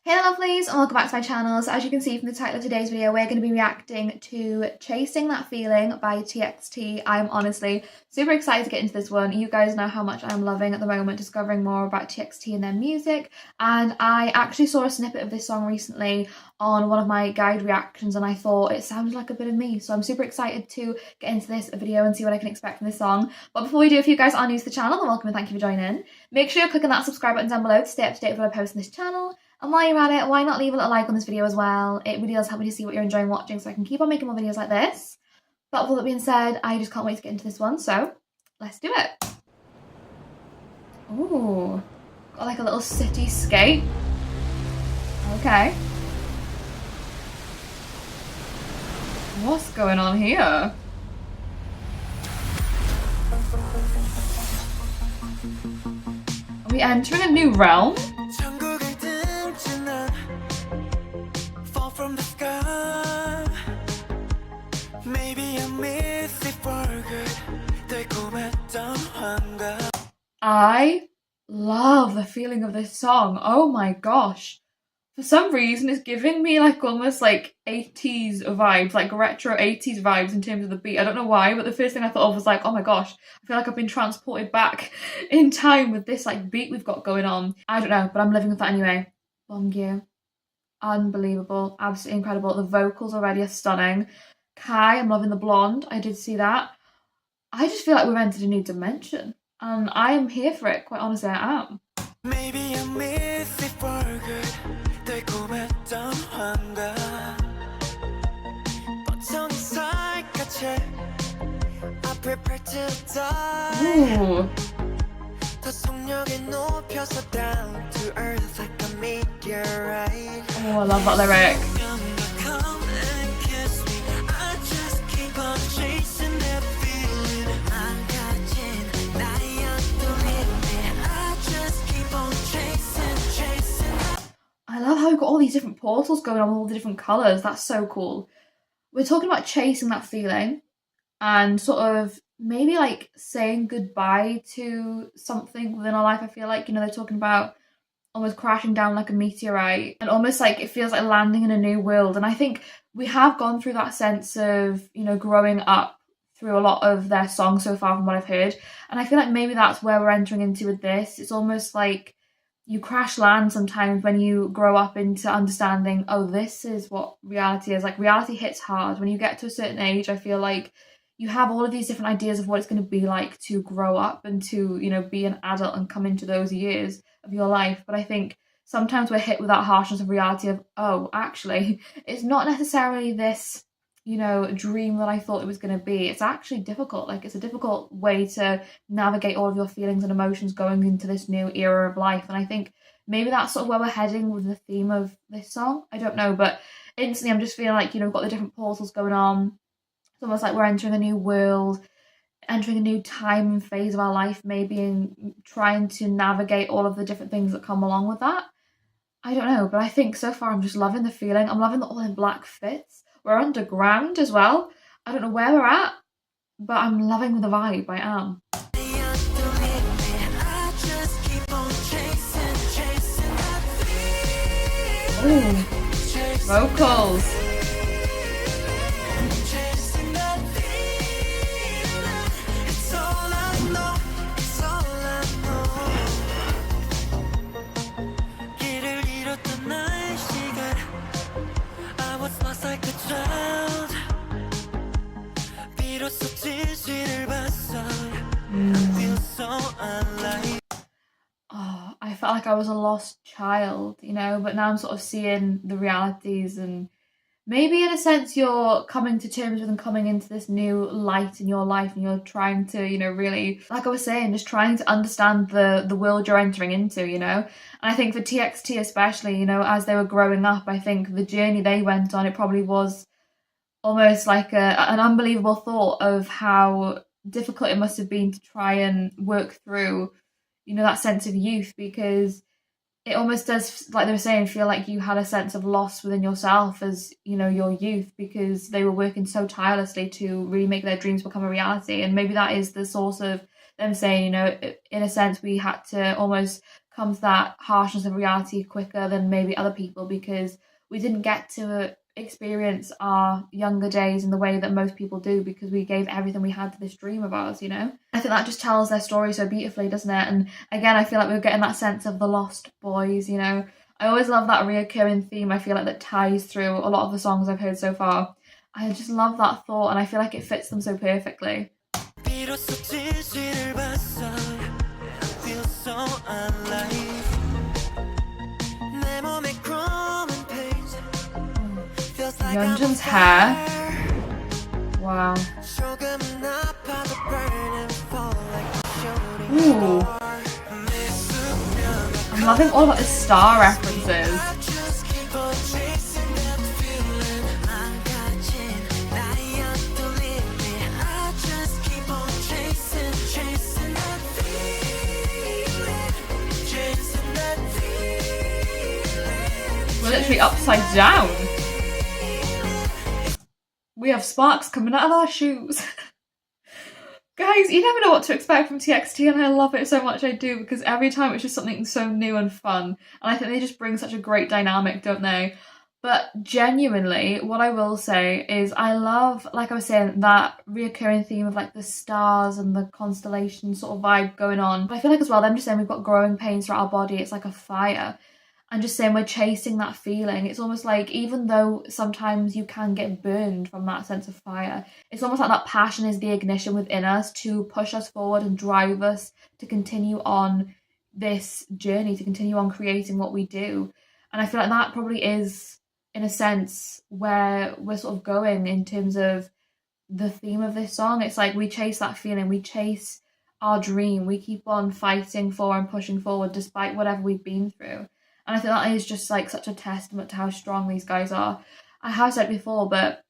Hey lovelies, and welcome back to my channel. So as you can see from the title of today's video, we're going to be reacting to Chasing That Feeling by TXT. I'm honestly super excited to get into this one. You guys know how much I'm loving at the moment discovering more about TXT and their music, and I actually saw a snippet of this song recently on one of my guide reactions and I thought it sounded like a bit of me, so I'm super excited to get into this video and see what I can expect from this song. But before we do, if you guys are new to the channel, then welcome and thank you for joining. Make sure you're clicking that subscribe button down below to stay up to date with what I post on this channel. And while you're at it, why not leave a little like on this video as well? It really does help me to see what you're enjoying watching so I can keep on making more videos like this. But with all that being said, I just can't wait to get into this one, so let's do it. Ooh, got like a little cityscape. Okay. What's going on here? Are we entering a new realm? I love the feeling of this song. Oh my gosh. For some reason, it's giving me like almost like 80s vibes, like retro 80s vibes in terms of the beat. I don't know why, but the first thing I thought of was like, oh my gosh, I feel like I've been transported back in time with this like beat we've got going on. I don't know, but I'm living with that anyway. Bongyu. Unbelievable. Absolutely incredible. The vocals already are stunning. Kai, I'm loving the blonde. I did see that. I just feel like we've entered a new dimension. And I am here for it, quite honestly, I am. Maybe I miss it for good. Ooh. Oh, I love that lyric. I love how we've got all these different portals going on with all the different colours. That's so cool. We're talking about chasing that feeling and sort of maybe like saying goodbye to something within our life. I feel like, you know, they're talking about almost crashing down like a meteorite and almost like it feels like landing in a new world. And I think we have gone through that sense of, you know, growing up through a lot of their songs so far from what I've heard. And I feel like maybe that's where we're entering into with this. It's almost like you crash land sometimes when you grow up into understanding, oh, this is what reality is. Like, reality hits hard. When you get to a certain age, I feel like you have all of these different ideas of what it's going to be like to grow up and to, you know, be an adult and come into those years of your life. But I think sometimes we're hit with that harshness of reality of, oh, actually, it's not necessarily this, you know, dream that I thought it was going to be. It's actually difficult. Like, it's a difficult way to navigate all of your feelings and emotions going into this new era of life. And I think maybe that's sort of where we're heading with the theme of this song. I don't know, but instantly I'm just feeling like, you know, we've got the different portals going on. It's almost like we're entering a new world, entering a new time and phase of our life maybe, and trying to navigate all of the different things that come along with that. I don't know, but I think so far I'm just loving the feeling. I'm loving the all in black fits. We're underground as well. I don't know where we're at, but I'm loving the vibe. I am. Ooh, vocals. Oh, I felt like I was a lost child, you know, but now I'm sort of seeing the realities, and maybe in a sense you're coming to terms with and coming into this new light in your life, and you're trying to, you know, really, like I was saying, just trying to understand the world you're entering into, you know. And I think for TXT especially, you know, as they were growing up, I think the journey they went on, it probably was almost like an unbelievable thought of how difficult it must have been to try and work through, you know, that sense of youth, because it almost does, like they were saying, feel like you had a sense of loss within yourself as, you know, your youth, because they were working so tirelessly to really make their dreams become a reality. And maybe that is the source of them saying, you know, in a sense we had to almost comes that harshness of reality quicker than maybe other people, because we didn't get to experience our younger days in the way that most people do, because we gave everything we had to this dream of ours, you know? I think that just tells their story so beautifully, doesn't it? And again, I feel like we're getting that sense of the lost boys, you know? I always love that reoccurring theme, I feel like, that ties through a lot of the songs I've heard so far. I just love that thought, and I feel like it fits them so perfectly. Yeonjun's hair. Wow. Ooh. I'm loving all of the star references. We're literally upside down. We have sparks coming out of our shoes. Guys, you never know what to expect from TXT, and I love it so much, I do, because every time it's just something so new and fun, and I think they just bring such a great dynamic, don't they? But genuinely, what I will say is I love, like I was saying, that reoccurring theme of like the stars and the constellation sort of vibe going on. But I feel like as well, them just saying we've got growing pains throughout our body, it's like a fire. And just saying we're chasing that feeling. It's almost like, even though sometimes you can get burned from that sense of fire, it's almost like that passion is the ignition within us to push us forward and drive us to continue on this journey, to continue on creating what we do. And I feel like that probably is, in a sense, where we're sort of going in terms of the theme of this song. It's like we chase that feeling, we chase our dream, we keep on fighting for and pushing forward despite whatever we've been through. And I think that is just like such a testament to how strong these guys are. I have said before, but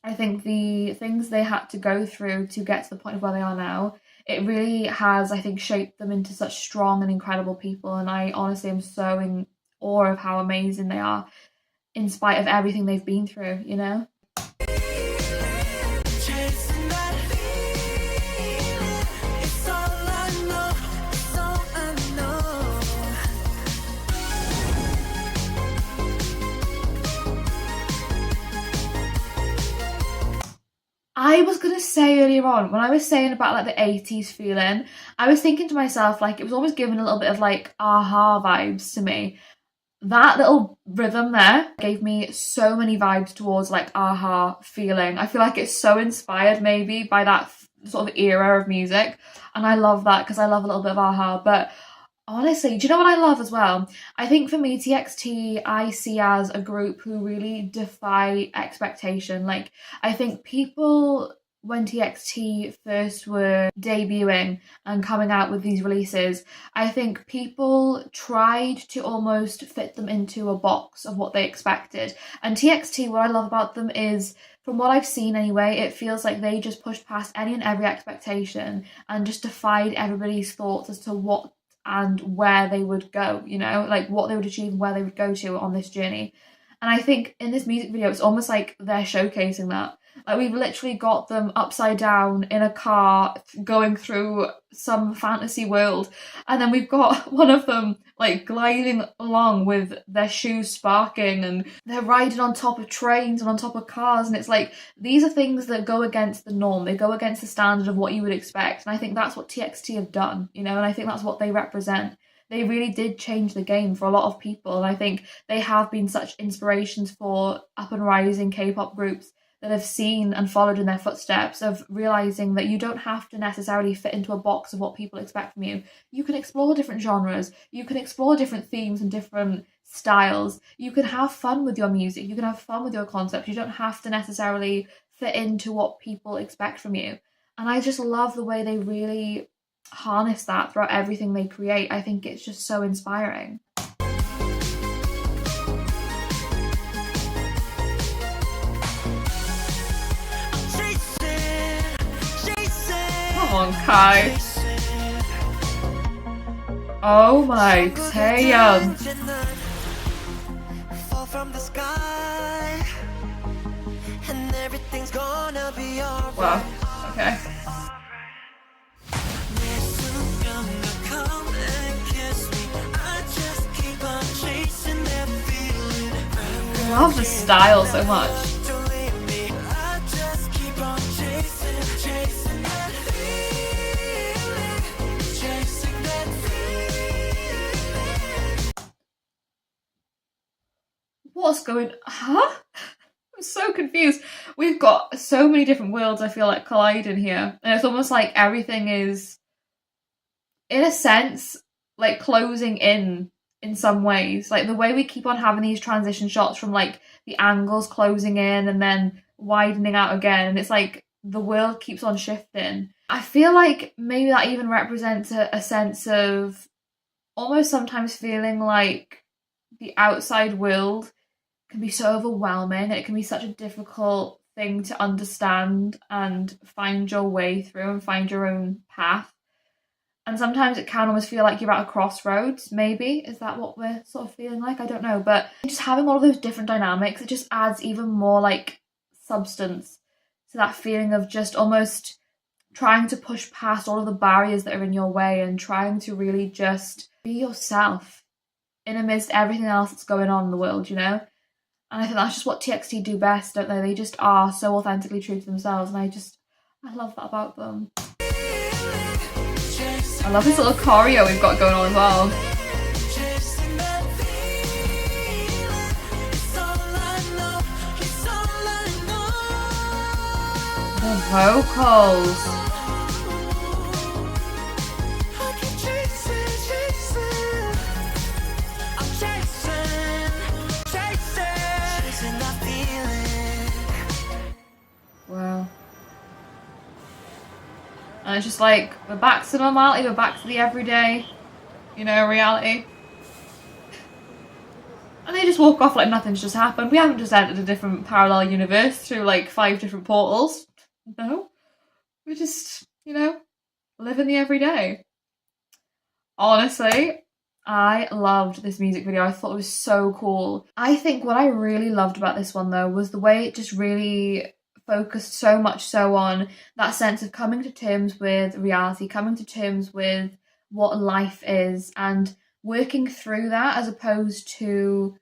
I think the things they had to go through to get to the point of where they are now, it really has, I think, shaped them into such strong and incredible people. And I honestly am so in awe of how amazing they are, in spite of everything they've been through, you know? I was going to say earlier on, when I was saying about like the 80s feeling, I was thinking to myself, like, it was always giving a little bit of like aha vibes to me. That little rhythm there gave me so many vibes towards like aha feeling. I feel like it's so inspired maybe by that sort of era of music. And I love that, because I love a little bit of aha. But honestly, do you know what I love as well? I think for me, TXT, I see as a group who really defy expectation. Like, I think people, when TXT first were debuting and coming out with these releases, I think people tried to almost fit them into a box of what they expected. And TXT, what I love about them is, from what I've seen anyway, it feels like they just pushed past any and every expectation and just defied everybody's thoughts as to what and where they would go, you know, like what they would achieve and where they would go to on this journey. And I think in this music video, it's almost like they're showcasing that. Like, we've literally got them upside down in a car going through some fantasy world, and then we've got one of them like gliding along with their shoes sparking, and they're riding on top of trains and on top of cars, and it's like, these are things that go against the norm, they go against the standard of what you would expect. And I think that's what TXT have done, you know, and I think that's what they represent. They really did change the game for a lot of people, and I think they have been such inspirations for up and rising K-pop groups that have seen and followed in their footsteps, of realising that you don't have to necessarily fit into a box of what people expect from you. You can explore different genres, you can explore different themes and different styles, you can have fun with your music, you can have fun with your concepts, you don't have to necessarily fit into what people expect from you. And I just love the way they really harness that throughout everything they create. I think it's just so inspiring. Come on, Kai. Oh my, Taeyeon. Wow, okay. love the style so much. What's going... Huh? I'm so confused. We've got so many different worlds, I feel like, colliding here. And it's almost like everything is, in a sense, like closing in some ways. Like the way we keep on having these transition shots from like the angles closing in and then widening out again. And it's like the world keeps on shifting. I feel like maybe that even represents a sense of almost sometimes feeling like the outside world can be so overwhelming and it can be such a difficult thing to understand and find your way through and find your own path. And sometimes it can almost feel like you're at a crossroads, maybe. Is that what we're sort of feeling like? I don't know. But just having all of those different dynamics, it just adds even more like substance to that feeling of just almost trying to push past all of the barriers that are in your way and trying to really just be yourself in amidst everything else that's going on in the world, you know? And I think that's just what TXT do best, don't they? They just are so authentically true to themselves, and I love that about them. I love this little choreo we've got going on as well. The vocals. Wow. And it's just like, we're back to normality, we're back to the everyday, you know, reality. And they just walk off like nothing's just happened. We haven't just entered a different parallel universe through like 5 different portals. No. We're just, you know, living the everyday. Honestly, I loved this music video. I thought it was so cool. I think what I really loved about this one though was the way it just really focused so much so on that sense of coming to terms with reality, coming to terms with what life is and working through that, as opposed to,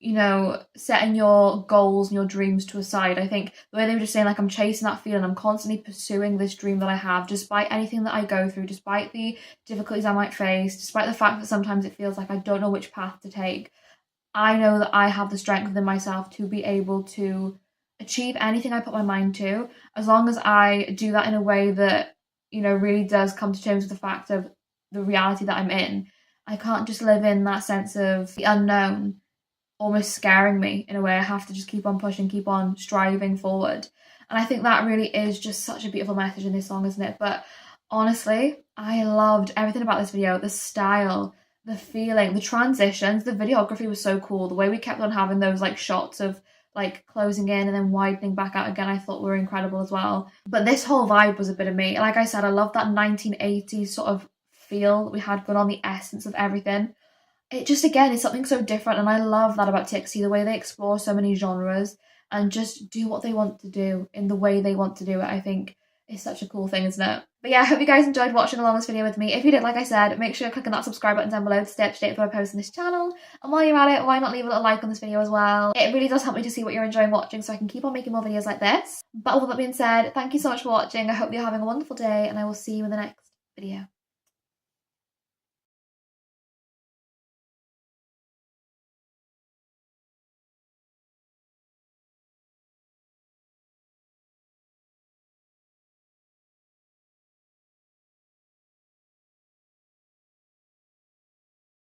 you know, setting your goals and your dreams to a side. I think the way they were just saying like, I'm chasing that feeling, I'm constantly pursuing this dream that I have, despite anything that I go through, despite the difficulties I might face, despite the fact that sometimes it feels like I don't know which path to take. I know that I have the strength within myself to be able to achieve anything I put my mind to, as long as I do that in a way that, you know, really does come to terms with the fact of the reality that I'm in. I can't just live in that sense of the unknown almost scaring me in a way. I have to just keep on pushing, keep on striving forward. And I think that really is just such a beautiful message in this song, isn't it? But honestly, I loved everything about this video. The style, the feeling, the transitions, the videography was so cool. The way we kept on having those like shots of like closing in and then widening back out again, I thought were incredible as well. But this whole vibe was a bit of me. Like I said, I love that 1980s sort of feel that we had going on, the essence of everything. It just, again, is something so different, and I love that about TXT, the way they explore so many genres and just do what they want to do in the way they want to do it. I think is such a cool thing, isn't it? But yeah, I hope you guys enjoyed watching along this video with me. If you did, like I said, make sure you're clicking that subscribe button down below to stay up to date with what I post on this channel. And while you're at it, why not leave a little like on this video as well? It really does help me to see what you're enjoying watching, so I can keep on making more videos like this. But with that being said, thank you so much for watching. I hope you're having a wonderful day, and I will see you in the next video.